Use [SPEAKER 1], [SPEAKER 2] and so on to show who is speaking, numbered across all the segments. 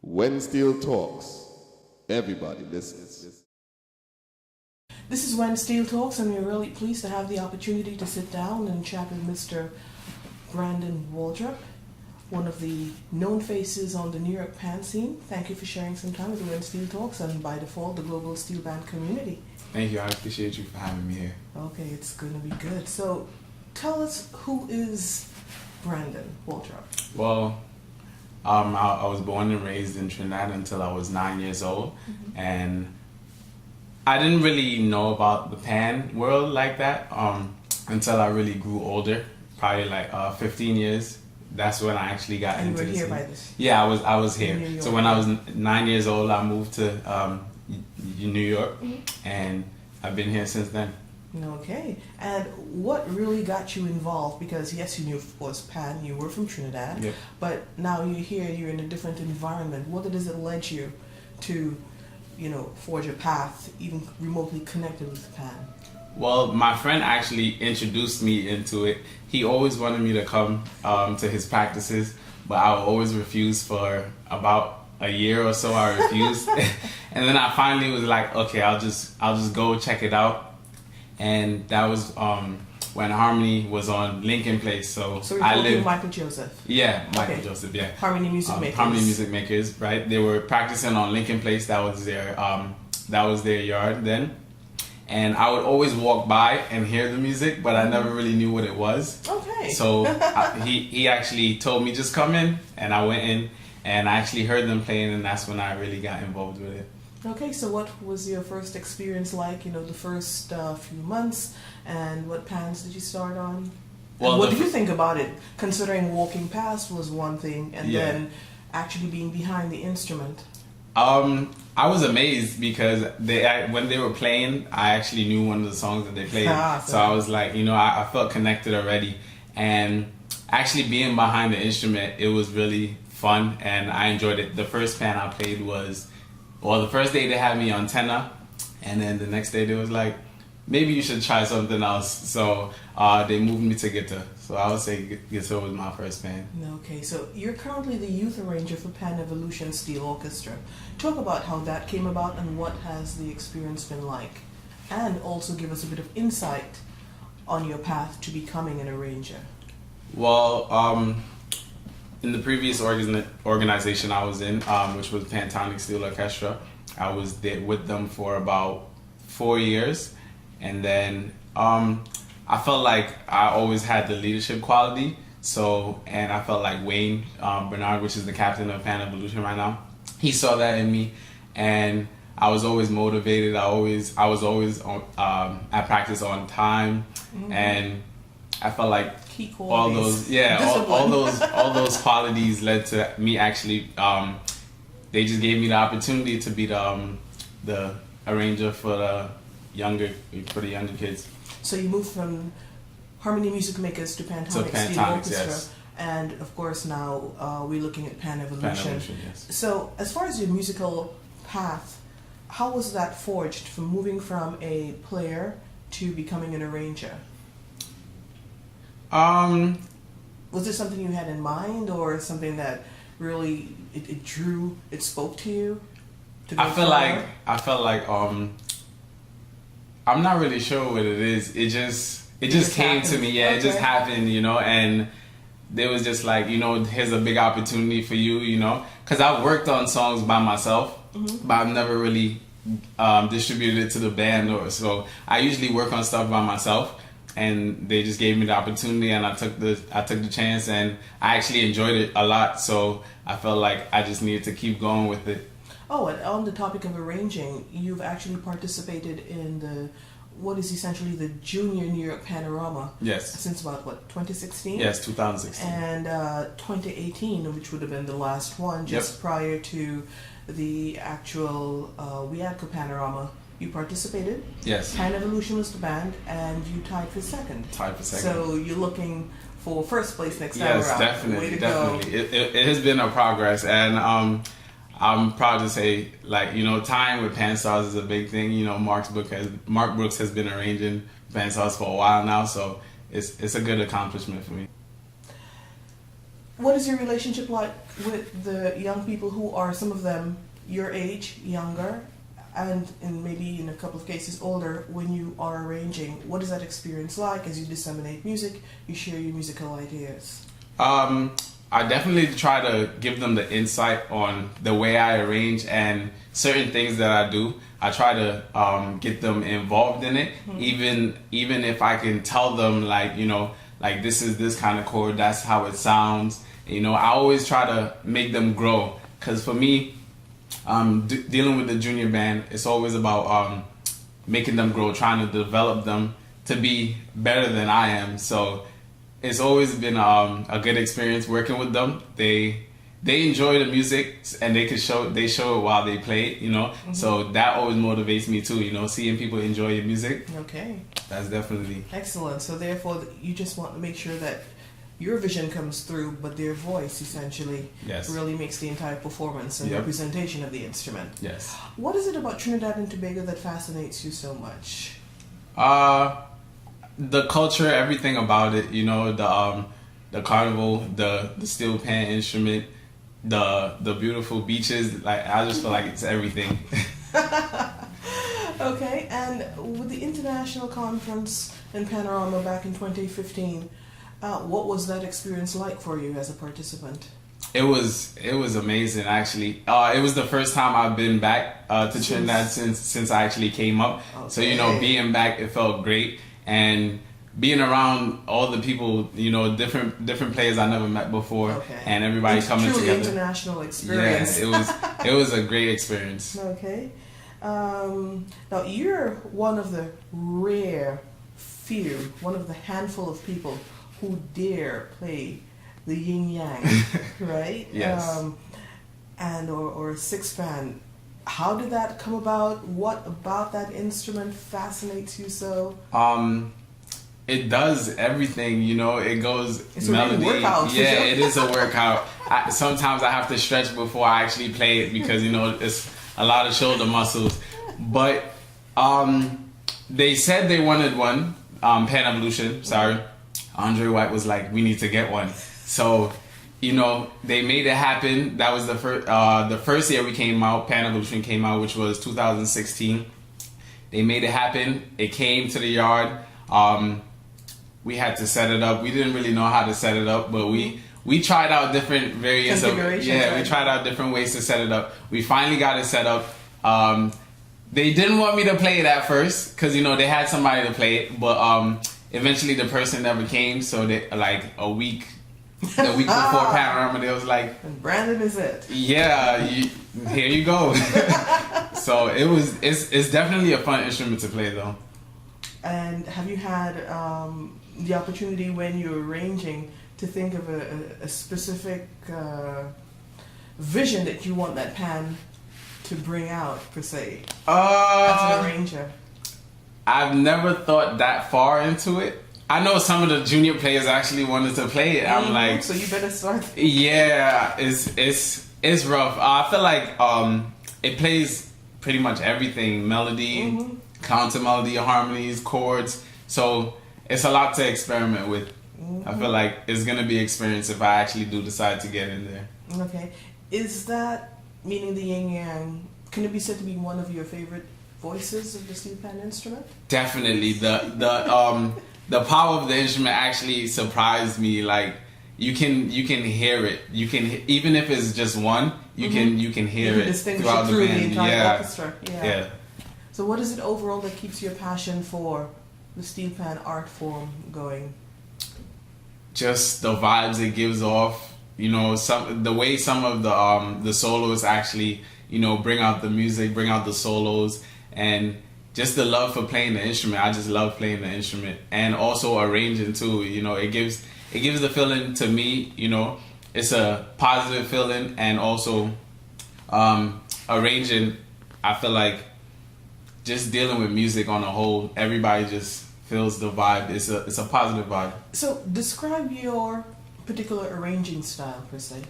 [SPEAKER 1] When Steel talks, everybody listens.
[SPEAKER 2] This is When Steel Talks, and we're really pleased to have the opportunity to sit down and chat with Mr. Brandon Waldrop, one of the known faces on the New York pan scene. Thank you for sharing some time with When Steel Talks and by default the global steel band community.
[SPEAKER 3] Thank you. I appreciate you for having me here.
[SPEAKER 2] Okay, it's going to be good. So tell us, who is Brandon Waldrop?
[SPEAKER 3] Well, I was born and raised in Trinidad until I was 9 years old, and I didn't really know about the pan world like that until I really grew older, probably like 15 years. That's when I actually got
[SPEAKER 2] And
[SPEAKER 3] into
[SPEAKER 2] you were
[SPEAKER 3] this.
[SPEAKER 2] here by this?
[SPEAKER 3] Yeah, I was
[SPEAKER 2] In New
[SPEAKER 3] here.
[SPEAKER 2] York.
[SPEAKER 3] So when I was 9 years old, I moved to New York, and I've been here since then.
[SPEAKER 2] Okay, and what really got you involved? Because yes, you knew, of course, pan, you were from Trinidad,
[SPEAKER 3] Yep.
[SPEAKER 2] but now you're here, you're in a different environment. What has it led you to, forge a path, even remotely connected with pan?
[SPEAKER 3] Well, my friend actually introduced me into it. He always wanted me to come to his practices, but I would always refuse for about a year or so. I refused, and then I finally was like, okay, I'll just go check it out. And that was when Harmony was on Lincoln Place. So
[SPEAKER 2] you're talking Michael Joseph.
[SPEAKER 3] Yeah, Michael
[SPEAKER 2] Okay.
[SPEAKER 3] Joseph. Yeah.
[SPEAKER 2] Harmony Music Makers.
[SPEAKER 3] Harmony Music Makers, right? They were practicing on Lincoln Place. That was their yard then. And I would always walk by and hear the music, but I never really knew what it was.
[SPEAKER 2] Okay.
[SPEAKER 3] So he actually told me, just come in, and I went in, and I actually heard them playing, and that's when I really got involved with it.
[SPEAKER 2] Okay, so what was your first experience like, the first few months, and what pans did you start on?
[SPEAKER 3] Well,
[SPEAKER 2] and what do you think about it, considering walking past was one thing, and
[SPEAKER 3] Yeah.
[SPEAKER 2] then actually being behind the instrument?
[SPEAKER 3] I was amazed because when they were playing, I actually knew one of the songs that they played. So I was like, I felt connected already. And actually being behind the instrument, it was really fun, and I enjoyed it. The first pan I played was, the first day they had me on tenor, and then the next day they was like, maybe you should try something else. So they moved me to guitar. So I would say guitar was my first pan.
[SPEAKER 2] Okay, so you're currently the youth arranger for Pan Evolution Steel Orchestra. Talk about how that came about and what has the experience been like. And also give us a bit of insight on your path to becoming an arranger.
[SPEAKER 3] Well, in the previous organization I was in, which was Pantonic Steel Orchestra, I was there with them for about 4 years, and then I felt like I always had the leadership quality. And I felt like Wayne Bernard, which is the captain of Pan Evolution right now, he saw that in me, and I was always motivated. I was always at practice on time, and I felt like all those qualities led to me actually. They just gave me the opportunity to be the arranger for the younger kids.
[SPEAKER 2] So you moved from Harmony Music Makers to Pantonic Steel Orchestra,
[SPEAKER 3] yes.
[SPEAKER 2] And of course now we're looking at Pan Evolution.
[SPEAKER 3] Pan Evolution, yes.
[SPEAKER 2] So as far as your musical path, how was that forged from moving from a player to becoming an arranger? Was there something you had in mind, or something that really it spoke to you?
[SPEAKER 3] I felt like I'm not really sure what it is. It just came to me. Yeah,
[SPEAKER 2] Okay.
[SPEAKER 3] It just happened, and they was just like, here's a big opportunity for you, because I've worked on songs by myself, but I've never really distributed it to the band, so I usually work on stuff by myself. And they just gave me the opportunity, and I took the chance, and I actually enjoyed it a lot. So I felt like I just needed to keep going with it.
[SPEAKER 2] Oh, and on the topic of arranging, you've actually participated in what is essentially the Junior New York Panorama.
[SPEAKER 3] Yes.
[SPEAKER 2] Since about 2016?
[SPEAKER 3] Yes, 2016.
[SPEAKER 2] And 2018, which would have been the last one, just prior to the actual Wiadco Panorama. You participated.
[SPEAKER 3] Yes.
[SPEAKER 2] Pan Evolution was the band, and you tied for second. So you're looking for first place next time around.
[SPEAKER 3] Yes, definitely,
[SPEAKER 2] Way to
[SPEAKER 3] definitely.
[SPEAKER 2] go.
[SPEAKER 3] It has been a progress, and I'm proud to say, tying with Pan Stars is a big thing. Mark Brooks has been arranging Pan Stars for a while now, so it's a good accomplishment for me.
[SPEAKER 2] What is your relationship like with the young people who are, some of them your age, younger, and maybe in a couple of cases older, when you are arranging? What is that experience like as you disseminate music, you share your musical ideas?
[SPEAKER 3] I definitely try to give them the insight on the way I arrange and certain things that I do. I try to get them involved in it, even if I can tell them, like, you know, like, this is this kind of chord, that's how it sounds. You know, I always try to make them grow, because for me, dealing with the junior band, it's always about making them grow, trying to develop them to be better than I am. So it's always been a good experience working with them. They enjoy the music, and they show it while they play it, you know. So that always motivates me too, you know, seeing people enjoy your music.
[SPEAKER 2] Okay.
[SPEAKER 3] That's definitely
[SPEAKER 2] Excellent. So therefore, you just want to make sure that your vision comes through, but their voice essentially really makes the entire performance and representation of the instrument.
[SPEAKER 3] Yes.
[SPEAKER 2] What is it about Trinidad and Tobago that fascinates you so much?
[SPEAKER 3] The culture, everything about it, you know, the carnival, the steel pan instrument, the beautiful beaches. Like, I just feel like it's everything.
[SPEAKER 2] Okay, and with the international conference in Panorama back in 2015, what was that experience like for you as a participant? It
[SPEAKER 3] was amazing, actually. It was the first time I've been back to Trinidad since I actually came up. Okay. So, you know, being back, it felt great, and being around all the people, you know, different players I never met before, and everybody coming
[SPEAKER 2] truly
[SPEAKER 3] together.
[SPEAKER 2] International experience.
[SPEAKER 3] Yeah, it was a great experience.
[SPEAKER 2] Okay. Now, you're one of the one of the handful of people who dare play the yin yang, right?
[SPEAKER 3] Yes.
[SPEAKER 2] Or six pan. How did that come about? What about that instrument fascinates you so?
[SPEAKER 3] It does everything, you know. It goes
[SPEAKER 2] it's
[SPEAKER 3] melody.
[SPEAKER 2] A workout.
[SPEAKER 3] Yeah, it is a workout. Sometimes I have to stretch before I actually play it, because, you know, it's a lot of shoulder muscles. But they said they wanted one, Pan Evolution. Sorry, Andre White was like, we need to get one. So, you know, they made it happen. That was the first year we came out. Pan Evolution came out, which was 2016. They made it happen. It came to the yard. We had to set it up. We didn't really know how to set it up, but we tried out different variants of
[SPEAKER 2] we
[SPEAKER 3] tried out different ways to set it up. We finally got it set up. They didn't want me to play it at first, because, you know, they had somebody to play it, but eventually the person never came. So they, like, the week before Panorama, they was like,
[SPEAKER 2] and Brandon is it.
[SPEAKER 3] Yeah, here you go. So it's definitely a fun instrument to play, though.
[SPEAKER 2] And have you had the opportunity, when you're arranging, to think of a specific vision that you want that pan to bring out, per se, as an arranger?
[SPEAKER 3] I've never thought that far into it. I know some of the junior players actually wanted to play it. I'm like,
[SPEAKER 2] so you better start.
[SPEAKER 3] Yeah, it's rough. I feel like it plays pretty much everything: melody, counter melody, harmonies, chords. So it's a lot to experiment with. I feel like it's gonna be experience if I actually do decide to get in there. Okay,
[SPEAKER 2] is that, meaning the yin yang, can it be said to be one of your favorite voices of the steel pan instrument?
[SPEAKER 3] Definitely. The power of the instrument actually surprised me. Like, you can hear it. You can, even if it's just one, you can hear it throughout the band.
[SPEAKER 2] The entire orchestra.
[SPEAKER 3] Yeah.
[SPEAKER 2] So what is it overall that keeps your passion for the steel pan art form going?
[SPEAKER 3] Just the vibes it gives off. You know, the way some of the solos actually, you know, bring out the music, bring out the solos, and just the love for playing the instrument. I just love playing the instrument, and also arranging too. You know, it gives the feeling to me. You know, it's a positive feeling, and also arranging. I feel like just dealing with music on a whole, everybody just feels the vibe. It's a positive vibe.
[SPEAKER 2] So describe your particular arranging style, per se.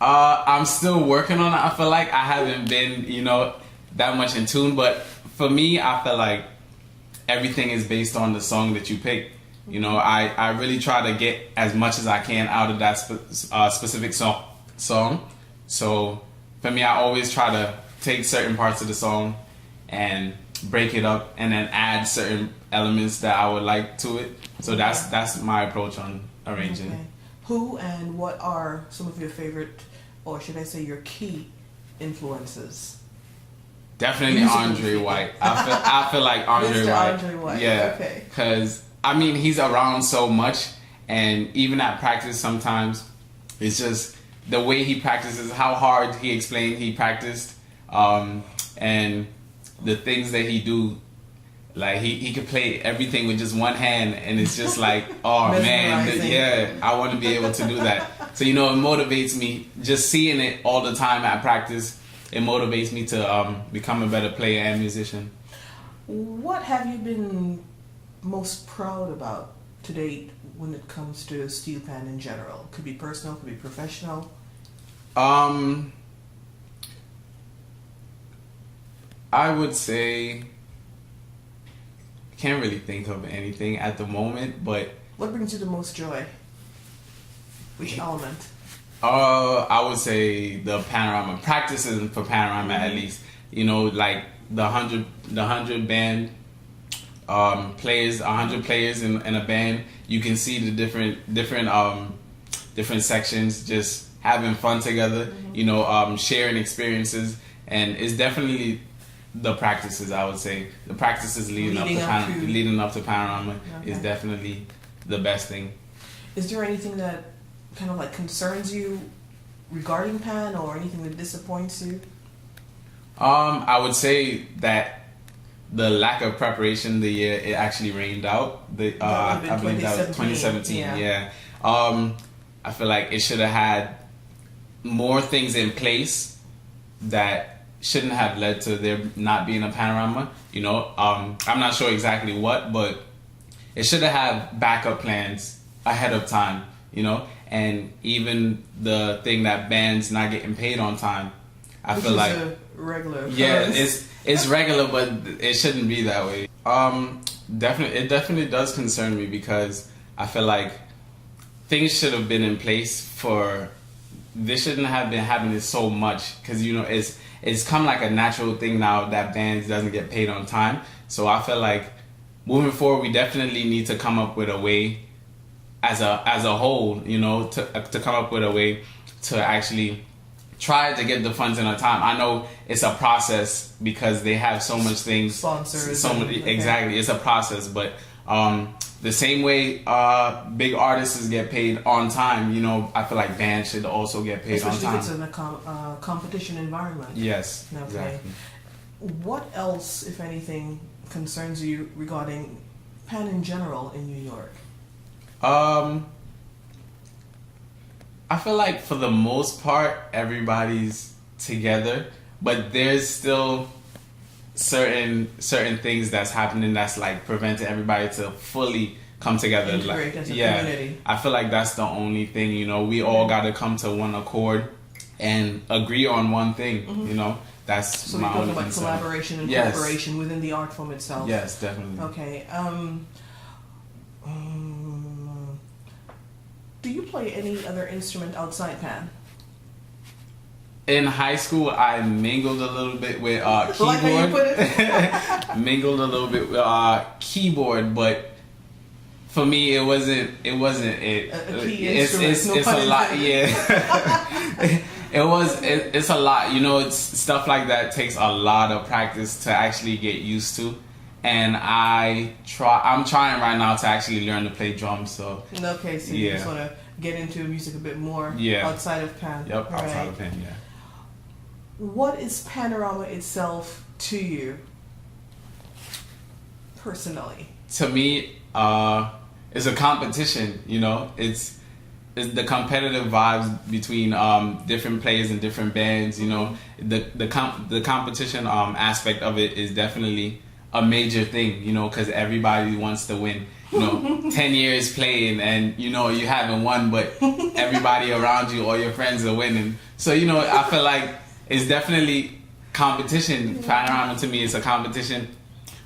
[SPEAKER 3] I'm still working on it. I feel like I haven't been, you know, that much in tune, but for me, I feel like everything is based on the song that you pick. You know, I really try to get as much as I can out of that specific song. So for me, I always try to take certain parts of the song and break it up and then add certain elements that I would like to it. So that's my approach on arranging.
[SPEAKER 2] Okay. Who and what are some of your favorite, or should I say your key influences?
[SPEAKER 3] Definitely Andre White. I feel like Andre
[SPEAKER 2] Mr.
[SPEAKER 3] White.
[SPEAKER 2] Andre White.
[SPEAKER 3] Yeah.
[SPEAKER 2] Okay.
[SPEAKER 3] Because I mean, he's around so much, and even at practice sometimes, it's just the way he practices, how hard he explained he practiced, and the things that he do. Like he could play everything with just one hand, and it's just like, oh man, yeah, I want to be able to do that. So you know, it motivates me just seeing it all the time at practice. It motivates me to become a better player and musician.
[SPEAKER 2] What have you been most proud about to date when it comes to steel pan in general? Could be personal, could be professional.
[SPEAKER 3] I would say, can't really think of anything at the moment, but
[SPEAKER 2] What brings you the most joy? Which element?
[SPEAKER 3] I would say the panorama practices for panorama at least. You know, like the 100 band players, 100 players in a band. You can see the different sections just having fun together. You know, sharing experiences, and it's definitely the practices. I would say the practices leading up to panorama is definitely the best thing.
[SPEAKER 2] Is there anything that kind of like concerns you regarding pan, or anything that disappoints you?
[SPEAKER 3] I would say that the lack of preparation the year it actually rained out. I believe that was 2017. Yeah. I feel like it should have had more things in place that shouldn't have led to there not being a panorama. You know, I'm not sure exactly what, but it should have had backup plans ahead of time. You know, and even the thing that bands not getting paid on time. I feel like
[SPEAKER 2] regular.
[SPEAKER 3] Yeah, it's regular, but it shouldn't be that way. It definitely does concern me because I feel like things should have been in place for. This shouldn't have been happening so much because you know it's come like a natural thing now that bands doesn't get paid on time. So I feel like moving forward, we definitely need to come up with a way as a whole, you know, to come up with a way to actually try to get the funds in on time. I know it's a process because they have so much things.
[SPEAKER 2] Sponsors.
[SPEAKER 3] Exactly, it's a process, but the same way big artists get paid on time, you know, I feel like bands should also get paid on time.
[SPEAKER 2] Especially if it's in a competition environment.
[SPEAKER 3] Yes,
[SPEAKER 2] okay.
[SPEAKER 3] Exactly.
[SPEAKER 2] What else, if anything, concerns you regarding pan in general in New York?
[SPEAKER 3] I feel like for the most part everybody's together, but there's still certain things that's happening that's like preventing everybody to fully come together.
[SPEAKER 2] Integrate as a community.
[SPEAKER 3] I feel like that's the only thing, you know, we all got to come to one accord and agree on one thing, you know. That's
[SPEAKER 2] so
[SPEAKER 3] my
[SPEAKER 2] we're talking
[SPEAKER 3] only
[SPEAKER 2] about
[SPEAKER 3] concern.
[SPEAKER 2] Collaboration and cooperation within the art form itself.
[SPEAKER 3] Yes, definitely.
[SPEAKER 2] Okay. Do you play any other instrument outside pan?
[SPEAKER 3] In high school, I mingled a little bit with keyboard.
[SPEAKER 2] Like how you put it?
[SPEAKER 3] Mingled a little bit with keyboard, but for me, it wasn't it.
[SPEAKER 2] A key instrument.
[SPEAKER 3] It's a lot. Yeah. It's a lot. You know, it's stuff like that takes a lot of practice to actually get used to. And I'm trying right now to actually learn to play drums. So
[SPEAKER 2] okay, so you just want to get into music a bit more outside of pan.
[SPEAKER 3] Yep, outside of pan. Yeah.
[SPEAKER 2] What is panorama itself to you personally?
[SPEAKER 3] To me, it's a competition. You know, it's the competitive vibes between different players and different bands. You know, the competition aspect of it is definitely a major thing, you know, because everybody wants to win. You know, 10 years playing and, you know, you haven't won, but everybody around you, all your friends are winning. So, you know, I feel like it's definitely competition. Panorama to me is a competition,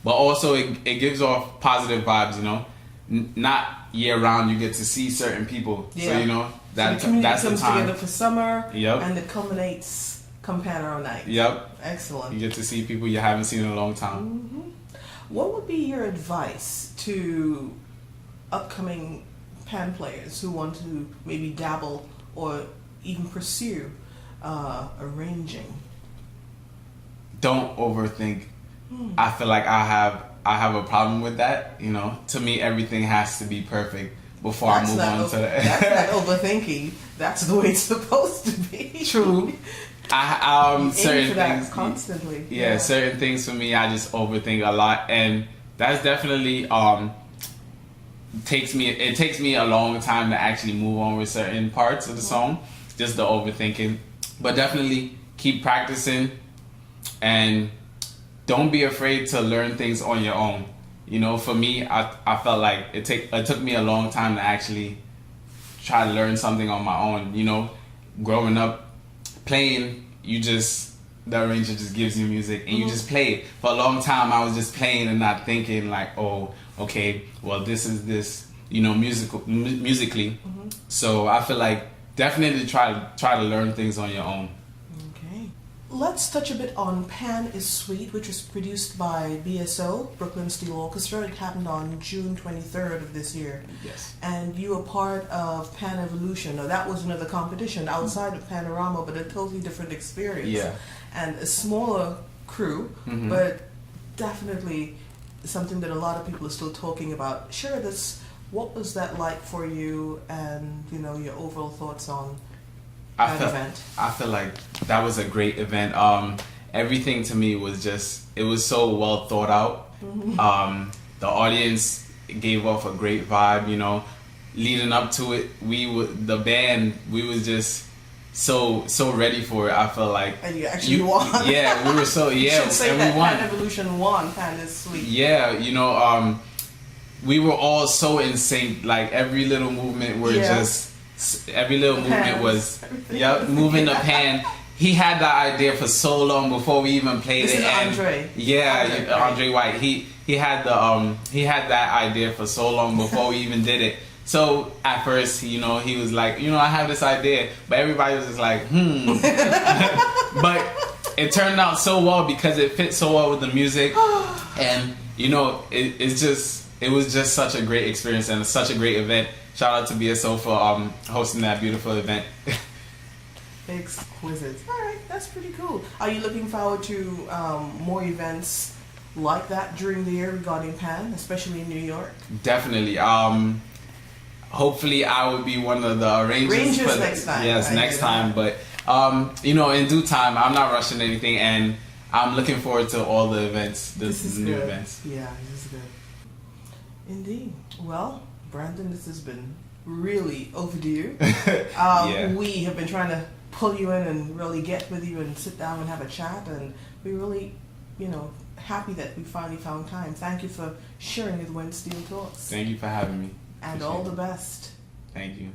[SPEAKER 3] but also it gives off positive vibes, you know. not year round you get to see certain people.
[SPEAKER 2] Yeah.
[SPEAKER 3] So you know that
[SPEAKER 2] so the community
[SPEAKER 3] that's the
[SPEAKER 2] comes
[SPEAKER 3] time.
[SPEAKER 2] together for summer,
[SPEAKER 3] Yep.
[SPEAKER 2] and it culminates come Panero night.
[SPEAKER 3] Yep.
[SPEAKER 2] Excellent.
[SPEAKER 3] You get to see people you haven't seen in a long time.
[SPEAKER 2] Mm-hmm. What would be your advice to upcoming pan players who want to maybe dabble or even pursue arranging?
[SPEAKER 3] Don't overthink. I feel like I have a problem with that. You know, to me everything has to be perfect before I move on to that.
[SPEAKER 2] That's not overthinking. That's the way it's supposed to be.
[SPEAKER 3] True. Certain
[SPEAKER 2] Aim for that
[SPEAKER 3] things
[SPEAKER 2] constantly.
[SPEAKER 3] Yeah, certain things for me I just overthink a lot, and that's definitely it takes me a long time to actually move on with certain parts of the song, just the overthinking. But definitely keep practicing, and don't be afraid to learn things on your own. You know, for me, I felt like it took me a long time to actually try to learn something on my own. You know, growing up playing, the arranger just gives you music and you just play it. For a long time I was just playing and not thinking like, oh, okay, well this is this, you know, musically. So I feel like definitely try to learn things on your own.
[SPEAKER 2] Okay. Let's touch a bit on Pan is Sweet, which was produced by BSO, Brooklyn Steel Orchestra. It happened on June 23rd of this year.
[SPEAKER 3] Yes.
[SPEAKER 2] And you were part of Pan Evolution. Now that was another competition outside of Panorama, but a totally different experience.
[SPEAKER 3] Yeah.
[SPEAKER 2] And a smaller crew, but definitely something that a lot of people are still talking about. Share this. What was that like for you, and you know, your overall thoughts on that event?
[SPEAKER 3] I feel like that was a great event. Everything to me was it was so well thought out. The audience gave off a great vibe, you know. Leading up to it, we was just so ready for it. I felt like,
[SPEAKER 2] and you actually won.
[SPEAKER 3] Yeah, we were so
[SPEAKER 2] You should say
[SPEAKER 3] and
[SPEAKER 2] that
[SPEAKER 3] we won.
[SPEAKER 2] Pan Evolution won. Pan is Sweet.
[SPEAKER 3] Yeah, you know, we were all so in sync. Like every little movement was moving the pan. He had that idea for so long before we even played
[SPEAKER 2] This
[SPEAKER 3] it.
[SPEAKER 2] is Andre.
[SPEAKER 3] Yeah, Andre White. He had that idea for so long before we even did it. So at first, you know, he was like, you know, I have this idea, but everybody was just like, But it turned out so well because it fit so well with the music, and you know, it was just such a great experience and such a great event. Shout out to BSO for hosting that beautiful event.
[SPEAKER 2] Exquisite. All right, that's pretty cool. Are you looking forward to more events like that during the year regarding Pan, especially in New York?
[SPEAKER 3] Definitely. Hopefully I will be one of the arrangers
[SPEAKER 2] next time.
[SPEAKER 3] Yes, next time. But you know, in due time, I'm not rushing anything, and I'm looking forward to all the events, the new
[SPEAKER 2] good.
[SPEAKER 3] events.
[SPEAKER 2] Yeah, this is good. Indeed. Well, Brandon, this has been really overdue.
[SPEAKER 3] Yeah.
[SPEAKER 2] We have been trying to pull you in and really get with you and sit down and have a chat, and we're really, you know, happy that we finally found time. Thank you for sharing with When Steel Talks.
[SPEAKER 3] Thank you for having me.
[SPEAKER 2] And
[SPEAKER 3] Appreciate
[SPEAKER 2] all
[SPEAKER 3] it.
[SPEAKER 2] the best.
[SPEAKER 3] Thank you.